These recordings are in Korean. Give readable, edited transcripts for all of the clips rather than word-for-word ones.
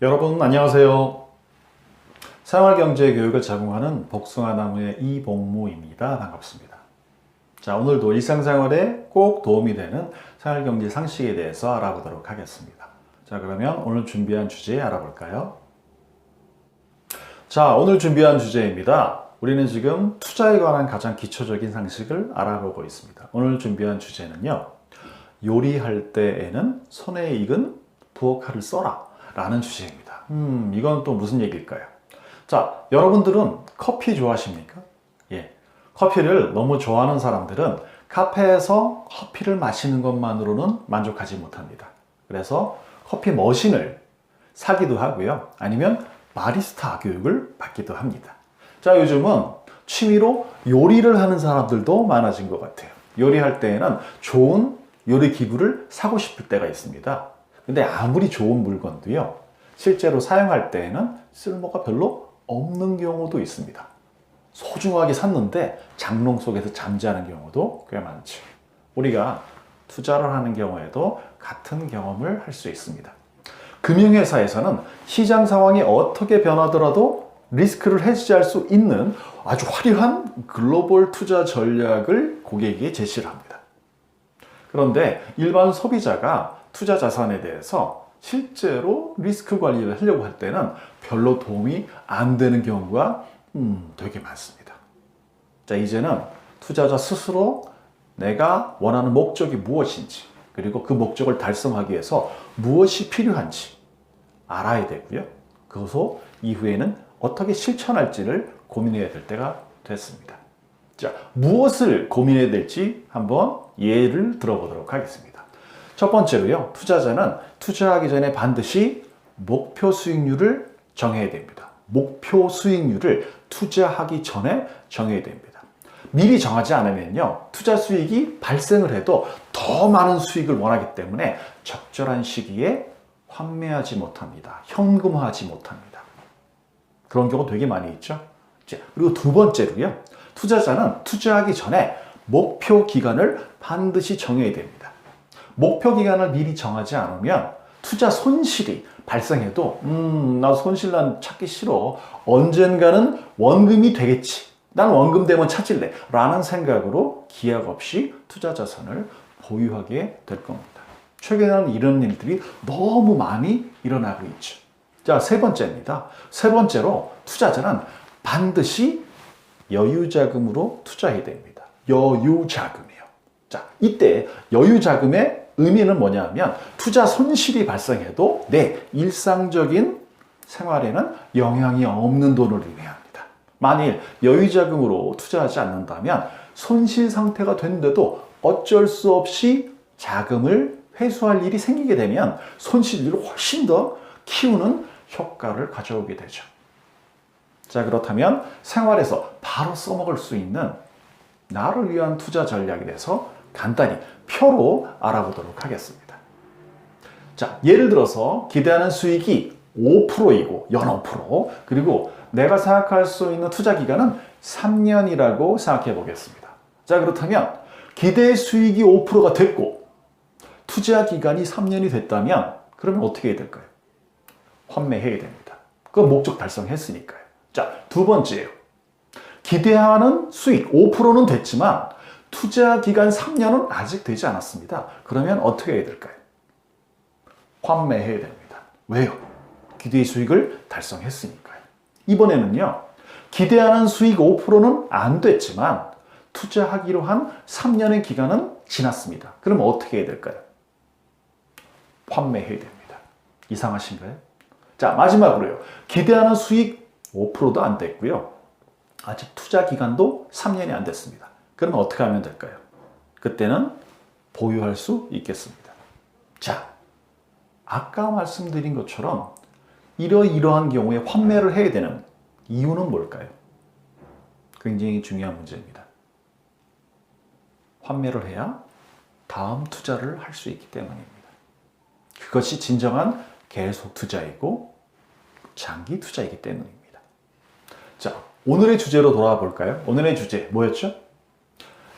여러분 안녕하세요. 생활경제교육을 제공하는 복숭아나무의 이복무입니다. 반갑습니다. 자, 오늘도 일상생활에 꼭 도움이 되는 생활경제 상식에 대해서 알아보도록 하겠습니다. 자, 그러면 오늘 준비한 주제 알아볼까요? 자, 오늘 준비한 주제입니다. 우리는 지금 투자에 관한 가장 기초적인 상식을 알아보고 있습니다. 오늘 준비한 주제는요, 요리할 때에는 손에 익은 부엌칼을 써라 라는 주제입니다. 이건 또 무슨 얘기일까요? 자, 여러분들은 커피 좋아하십니까? 예. 커피를 너무 좋아하는 사람들은 카페에서 커피를 마시는 것만으로는 만족하지 못합니다. 그래서 커피 머신을 사기도 하고요. 아니면 바리스타 교육을 받기도 합니다. 자, 요즘은 취미로 요리를 하는 사람들도 많아진 것 같아요. 요리할 때에는 좋은 요리 기구를 사고 싶을 때가 있습니다. 근데 아무리 좋은 물건도요, 실제로 사용할 때에는 쓸모가 별로 없는 경우도 있습니다. 소중하게 샀는데 장롱 속에서 잠자는 경우도 꽤 많죠. 우리가 투자를 하는 경우에도 같은 경험을 할 수 있습니다. 금융회사에서는 시장 상황이 어떻게 변하더라도 리스크를 해지할 수 있는 아주 화려한 글로벌 투자 전략을 고객에게 제시를 합니다. 그런데 일반 소비자가 투자 자산에 대해서 실제로 리스크 관리를 하려고 할 때는 별로 도움이 안 되는 경우가 되게 많습니다. 자, 이제는 투자자 스스로 내가 원하는 목적이 무엇인지, 그리고 그 목적을 달성하기 위해서 무엇이 필요한지 알아야 되고요. 그것을 이후에는 어떻게 실천할지를 고민해야 될 때가 됐습니다. 자, 무엇을 고민해야 될지 한번 예를 들어보도록 하겠습니다. 첫 번째로요, 투자자는 투자하기 전에 반드시 목표 수익률을 정해야 됩니다. 목표 수익률을 투자하기 전에 정해야 됩니다. 미리 정하지 않으면요, 투자 수익이 발생을 해도 더 많은 수익을 원하기 때문에 적절한 시기에 환매하지 못합니다. 현금화하지 못합니다. 그런 경우 되게 많이 있죠. 그리고 두 번째로요, 투자자는 투자하기 전에 목표 기간을 반드시 정해야 됩니다. 목표 기간을 미리 정하지 않으면 투자 손실이 발생해도 나 손실 난 찾기 싫어. 언젠가는 원금이 되겠지. 난 원금 되면 찾을래. 라는 생각으로 기약 없이 투자 자산을 보유하게 될 겁니다. 최근에는 이런 일들이 너무 많이 일어나고 있죠. 자, 세 번째입니다. 세 번째로 투자자는 반드시 여유자금으로 투자해야 됩니다. 여유자금이요. 자, 이때 여유자금의 의미는 뭐냐면 투자 손실이 발생해도 내 일상적인 생활에는 영향이 없는 돈을 의미합니다. 만일 여유자금으로 투자하지 않는다면 손실 상태가 됐는데도 어쩔 수 없이 자금을 회수할 일이 생기게 되면 손실을 훨씬 더 키우는 효과를 가져오게 되죠. 자, 그렇다면 생활에서 바로 써먹을 수 있는 나를 위한 투자 전략에 대해서 간단히 표로 알아보도록 하겠습니다. 자, 예를 들어서 기대하는 수익이 5%이고 연 5%, 그리고 내가 생각할 수 있는 투자 기간은 3년이라고 생각해 보겠습니다. 자, 그렇다면 기대 수익이 5%가 됐고 투자 기간이 3년이 됐다면 그러면 어떻게 해야 될까요? 환매해야 됩니다. 그건 목적 달성했으니까요. 자, 두 번째예요. 기대하는 수익 5%는 됐지만 투자 기간 3년은 아직 되지 않았습니다. 그러면 어떻게 해야 될까요? 환매해야 됩니다. 왜요? 기대의 수익을 달성했으니까요. 이번에는요, 기대하는 수익 5%는 안 됐지만 투자하기로 한 3년의 기간은 지났습니다. 그럼 어떻게 해야 될까요? 환매해야 됩니다. 이상하신가요? 자, 마지막으로요. 기대하는 수익 5%도 안 됐고요. 아직 투자 기간도 3년이 안 됐습니다. 그러면 어떻게 하면 될까요? 그때는 보유할 수 있겠습니다. 자, 아까 말씀드린 것처럼 이러한 경우에 환매를 해야 되는 이유는 뭘까요? 굉장히 중요한 문제입니다. 환매를 해야 다음 투자를 할 수 있기 때문입니다. 그것이 진정한 계속 투자이고 장기 투자이기 때문입니다. 자, 오늘의 주제로 돌아와 볼까요? 오늘의 주제 뭐였죠?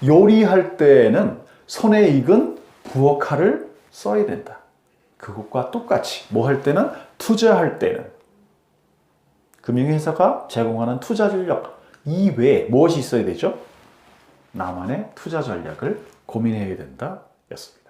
요리할 때에는 손에 익은 부엌칼을 써야 된다. 그것과 똑같이 뭐 할 때는 투자할 때는 금융회사가 제공하는 투자 전략 이외에 무엇이 있어야 되죠? 나만의 투자 전략을 고민해야 된다 였습니다.